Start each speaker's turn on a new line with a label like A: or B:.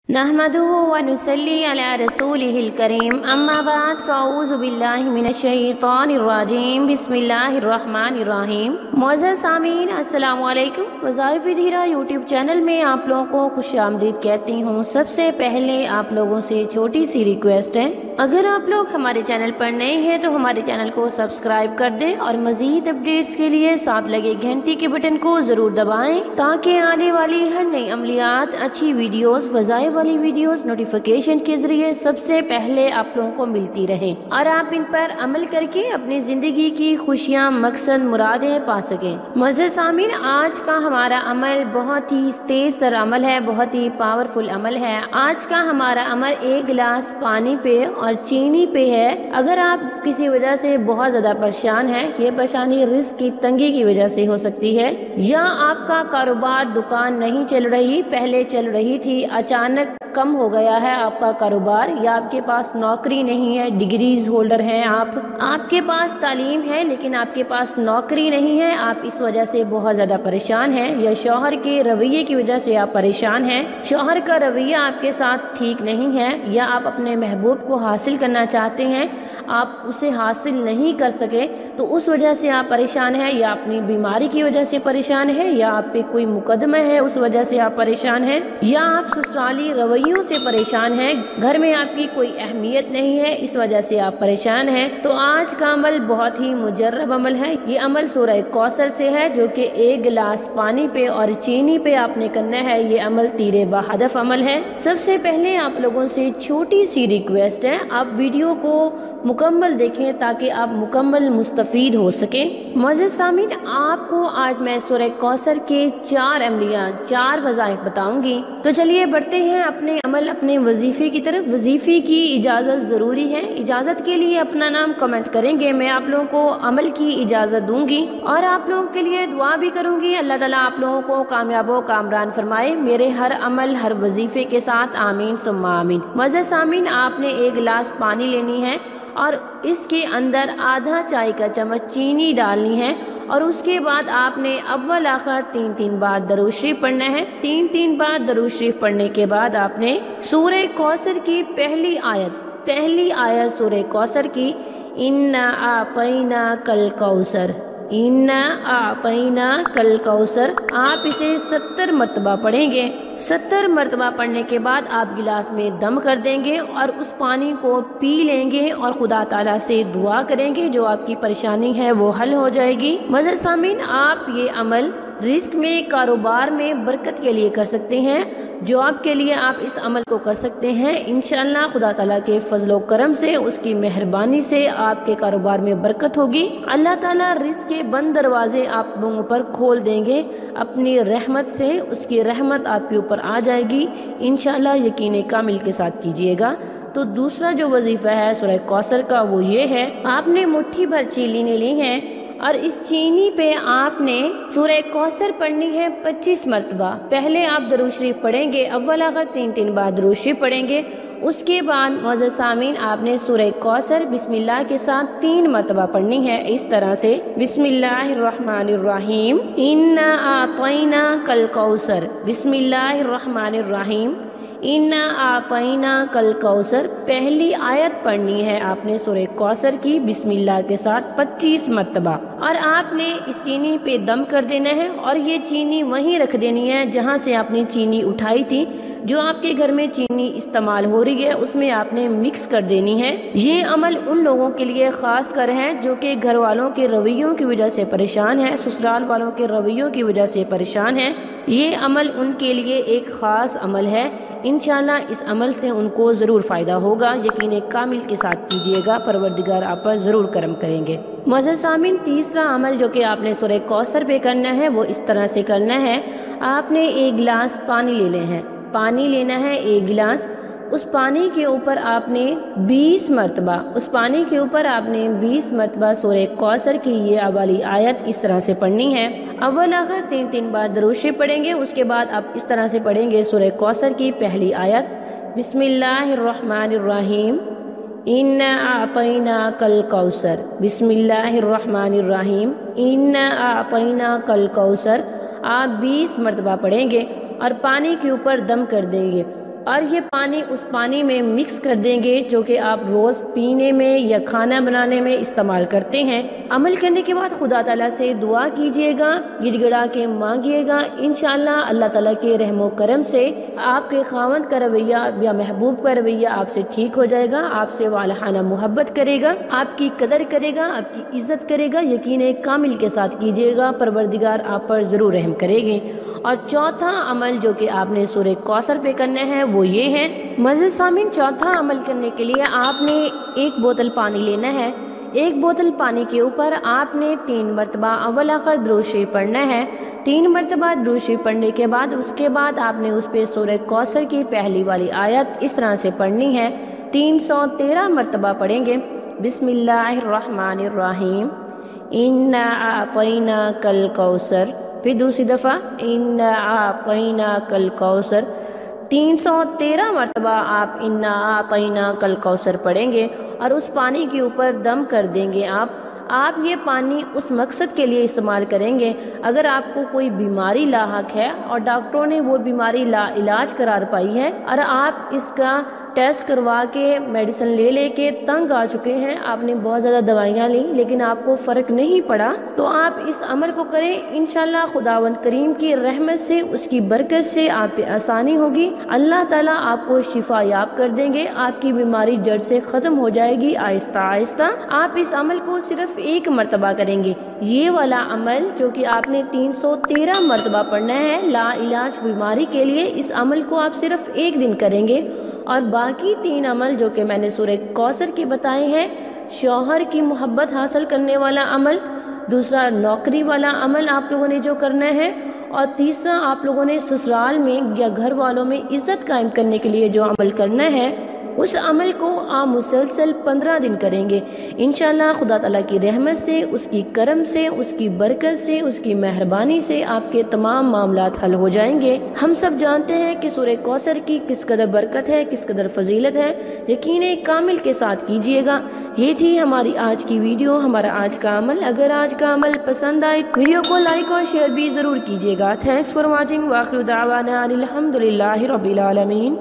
A: नहमदुहु व नुसल्ली अला रसूलिहिल करीम अम्मा बाद फ़अऊज़ु बिल्लाहि मिनश शैतानिर रजीम बिस्मिल्लाहिर रहमानिर रहीम। मुअज़्ज़ज़ सामीन अस्सलामु अलैकुम। वज़ाइफ़ धीरा यूट्यूब चैनल में आप लोगों को खुशामदीद कहती हूँ। सबसे पहले आप लोगों से छोटी सी रिक्वेस्ट है, अगर आप लोग हमारे चैनल पर नए हैं तो हमारे चैनल को सब्सक्राइब कर दें और मज़ीद अपडेट्स के लिए साथ लगे घंटी के बटन को ज़रूर दबाएं ताकि आने वाली हर नई अमलियात, अच्छी वीडियोस, वज़ाइफ वाली वीडियोस नोटिफिकेशन के जरिए सबसे पहले आप लोगों को मिलती रहे और आप इन पर अमल करके अपनी ज़िंदगी की खुशियाँ, मकसद, मुरादें पा सकें। मुअज़्ज़ज़ सामीन, आज का हमारा अमल बहुत ही तेज़ तर अमल है, बहुत ही पावरफुल अमल है। आज का हमारा अमल 1 गिलास पानी पे और चीनी पे है। अगर आप किसी वजह से बहुत ज़्यादा परेशान हैं, ये परेशानी रिस्क की तंगी की वजह से हो सकती है, या आपका कारोबार, दुकान नहीं चल रही, पहले चल रही थी, अचानक कम हो गया है आपका कारोबार, या आपके पास नौकरी नहीं है, डिग्रीज होल्डर हैं आपके पास तालीम है लेकिन आपके पास नौकरी नहीं है, आप इस वजह से बहुत ज़्यादा परेशान हैं, या शौहर के रवैये की वजह से आप परेशान हैं, शौहर का रवैया आपके साथ ठीक नहीं है, या आप अपने महबूब को हासिल करना चाहते हैं, आप उसे हासिल नहीं कर सके तो उस वजह से आप परेशान हैं, या अपनी बीमारी की वजह से परेशान है, या आप पे कोई मुकदमा है उस वजह से आप परेशान हैं, या आप ससुराली रवैयों से परेशान हैं, घर में आपकी कोई अहमियत नहीं है, इस वजह से आप परेशान हैं, तो आज का अमल बहुत ही मुजर्रब अमल है। ये अमल सूरह कौसर से है, जो कि 1 गिलास पानी पे और चीनी पे आपने करना है। ये अमल तीरे बहदफ अमल है। सबसे पहले आप लोगों से छोटी सी रिक्वेस्ट है, आप वीडियो को मुकम्मल देखें ताकि आप मुकम्मल मुस्तफीद हो सके। मुअज़्ज़ज़ सामीन, आपको आज मैं सूरह कौसर के 4 अमलिया, 4 वज़ाइफ बताऊंगी। तो चलिए बढ़ते हैं अपने अमल, अपने वजीफे की तरफ। वजीफे की इजाज़त ज़रूरी है, इजाज़त के लिए अपना नाम कमेंट करेंगे, मैं आप लोगों को अमल की इजाज़त दूंगी और आप लोगों के लिए दुआ भी करूंगी। अल्लाह ताला आप लोगों को कामयाब व कामरान फरमाए मेरे हर अमल, हर वजीफे के साथ, आमीन सुम्मा आमीन। मुअज़्ज़ज़ सामीन, आपने 1 गिलास पानी लेनी है और इसके अंदर आधा चाय का चम्मच चीनी डालनी है और उसके बाद आपने अव्वल आखिर 3-3 बार दरूद शरीफ पढ़ना है। 3-3 बार दरूद शरीफ पढ़ने के बाद आपने सूरह कौसर की पहली आयत सूरह कौसर की, इन्ना आतैना कल कौसर, इन्ना आतैना कल कौसर, आप इसे 70 मरतबा पढ़ेंगे। 70 मरतबा पढ़ने के बाद आप गिलास में दम कर देंगे और उस पानी को पी लेंगे और खुदा ताला से दुआ करेंगे, जो आपकी परेशानी है वो हल हो जाएगी। मुअज़्ज़ज़ सामीन, आप ये अमल रिस्क में, कारोबार में बरकत के लिए कर सकते हैं, जॉब के लिए आप इस अमल को कर सकते हैं। इंशाअल्लाह खुदा ताला के फजलो करम से, उसकी मेहरबानी से आपके कारोबार में बरकत होगी। अल्लाह ताला रिस्क के बंद दरवाजे आप लोगों पर खोल देंगे अपनी रहमत से, उसकी रहमत आपके ऊपर आ जाएगी इंशाअल्लाह। यकीन कामिल के साथ कीजिएगा। तो दूसरा जो वजीफा है सूरह कौसर का वो ये है, आपने मुट्ठी भर चीनी ली है और इस चीनी पे आपने सूरह कौसर पढ़नी है 25 मरतबा। पहले आप दरूद शरीफ पढ़ेंगे, अव्वल आखिर 3-3 बार दरूद शरीफ पढ़ेंगे। उसके बाद मुअज़्ज़ज़ सामीन, आपने सूरह कौसर बिस्मिल्लाह के साथ 3 मरतबा पढ़नी है, इस तरह से, बिस्मिल्लाहिर रहमानिर रहीम, इन्ना आतैना कल कौसर, बिस्मिल्लाहिर रहमानिर रहीम, इन्ना आतैना कल कौसर। पहली आयत पढ़नी है आपने सूरह कौसर की बिस्मिल्लाह के साथ 25 मरतबा और आपने इस चीनी पे दम कर देना है और ये चीनी वहीं रख देनी है जहां से आपने चीनी उठाई थी। जो आपके घर में चीनी इस्तेमाल हो रही है उसमें आपने मिक्स कर देनी है। ये अमल उन लोगों के लिए ख़ास कर है जो कि घर वालों के रवैयों की वजह से परेशान है, ससुराल वालों के रवैयों की वजह से परेशान है। ये अमल उनके लिए एक ख़ास अमल है। इंशाअल्लाह इस अमल से उनको ज़रूर फ़ायदा होगा। यकीन कामिल के साथ कीजिएगा, परवरदिगार आप पर ज़रूर करम करेंगे। मुअज़्ज़ज़ सामीन, तीसरा अमल जो कि आपने सूरह कौसर पे करना है वो इस तरह से करना है, आपने 1 गिलास पानी लेना है, 1 गिलास, उस पानी के ऊपर आपने 20 मरतबा सूरह कौसर की ये वाली आयत इस तरह से पढ़नी है। अव्वल आखिर 3-3 बार दरूद शरीफ पढ़ेंगे। उसके बाद आप इस तरह से पढ़ेंगे सूरह कौसर की पहली आयत, बिस्मिल्लाहिर रहमानिर रहीम, इन्ना आतैना कल कौसर, बिस्मिल्लाहिर रहमानिर रहीम, इन्ना आतैना कल कौसर। आप 20 मरतबा पढ़ेंगे और पानी के ऊपर दम कर देंगे اور یہ پانی اس پانی میں مکس کر دیں گے جو کہ آپ روز پینے میں یا کھانا بنانے میں استعمال کرتے ہیں۔ عمل کرنے کے بعد خدا تعالیٰ سے دعا کیجئے گا، گڑ گڑا کے مانگیے گا، انشاءاللہ اللہ تعالیٰ کے رحم و کرم سے آپ کے خاوند کا رویہ یا محبوب کا رویہ آپ سے ٹھیک ہو جائے گا، آپ سے والہانہ محبت کرے گا، آپ کی قدر کرے گا، آپ کی عزت کرے گا۔ یقین کامل کے ساتھ کیجئے گا، پروردگار آپ پر ضرور رحم کرے گے۔ اور چوتھا عمل جو کہ آپ نے سورہ کوثر پہ کرنا ہے وہ یہ ہے۔ معزز سامعین، چوتھا عمل کرنے کے لیے آپ نے 1 بوتل پانی لینا ہے۔ 1 بوتل پانی کے اوپر آپ نے 3 مرتبہ اول آخر درود شریف پڑھنا ہے۔ 3 مرتبہ درود شریف پڑھنے کے بعد اس کے بعد آپ نے اس پہ سورہ کوثر کی پہلی والی آیت اس طرح سے پڑھنی ہے، 313 مرتبہ پڑھیں گے۔ بسم اللہ الرحمن الرحیم، انا اعطیناک الکوثر، پھر دوسری دفعہ انا اعطیناک الکوثر، 313 مرتبہ آپ انا اعطیناک الکوثر پڑھیں گے اور اس پانی کے اوپر دم کر دیں گے۔ آپ یہ پانی اس مقصد کے لیے استعمال کریں گے اگر آپ کو کوئی بیماری لاحق ہے اور ڈاکٹروں نے وہ بیماری لا علاج قرار پائی ہے اور آپ اس کا ٹیسٹ کروا کے میڈیسن لے کے تنگ آ چکے ہیں، آپ نے بہت زیادہ دوائیاں لیں لیکن آپ کو فرق نہیں پڑا، تو آپ اس عمل کو کریں، انشاءاللہ خداوند کریم کی رحمت سے، اس کی برکت سے آپ پہ آسانی ہوگی، اللہ تعالیٰ آپ کو شفا یاب کر دیں گے، آپ کی بیماری جڑ سے ختم ہو جائے گی آہستہ آہستہ۔ آپ اس عمل کو صرف 1 مرتبہ کریں گے، یہ والا عمل جو کہ آپ نے 313 مرتبہ پڑھنا ہے لا علاج بیماری کے لیے، اس عمل کو آپ صرف 1 دن کریں گے، اور باقی 3 عمل جو کہ میں نے سورہ کوثر کے بتائے ہیں، شوہر کی محبت حاصل کرنے والا عمل، دوسرا نوکری والا عمل آپ لوگوں نے جو کرنا ہے، اور تیسرا آپ لوگوں نے سسرال میں یا گھر والوں میں عزت قائم کرنے کے لیے جو عمل کرنا ہے، اس عمل کو آپ مسلسل 15 دن کریں گے۔ انشاءاللہ خدا تعالیٰ کی رحمت سے، اس کی کرم سے، اس کی برکت سے، اس کی مہربانی سے آپ کے تمام معاملات حل ہو جائیں گے۔ ہم سب جانتے ہیں کہ سورہ کوثر کی کس قدر برکت ہے، کس قدر فضیلت ہے، یقین کامل کے ساتھ کیجئے گا۔ یہ تھی ہماری آج کی ویڈیو، ہمارا آج کا عمل۔ اگر آج کا عمل پسند آئے ویڈیو کو لائک اور شیئر بھی ضرور کیجئے گا۔ تھینکس فار واچنگ، وآخر دعوانا الحمدللہ رب العالمین۔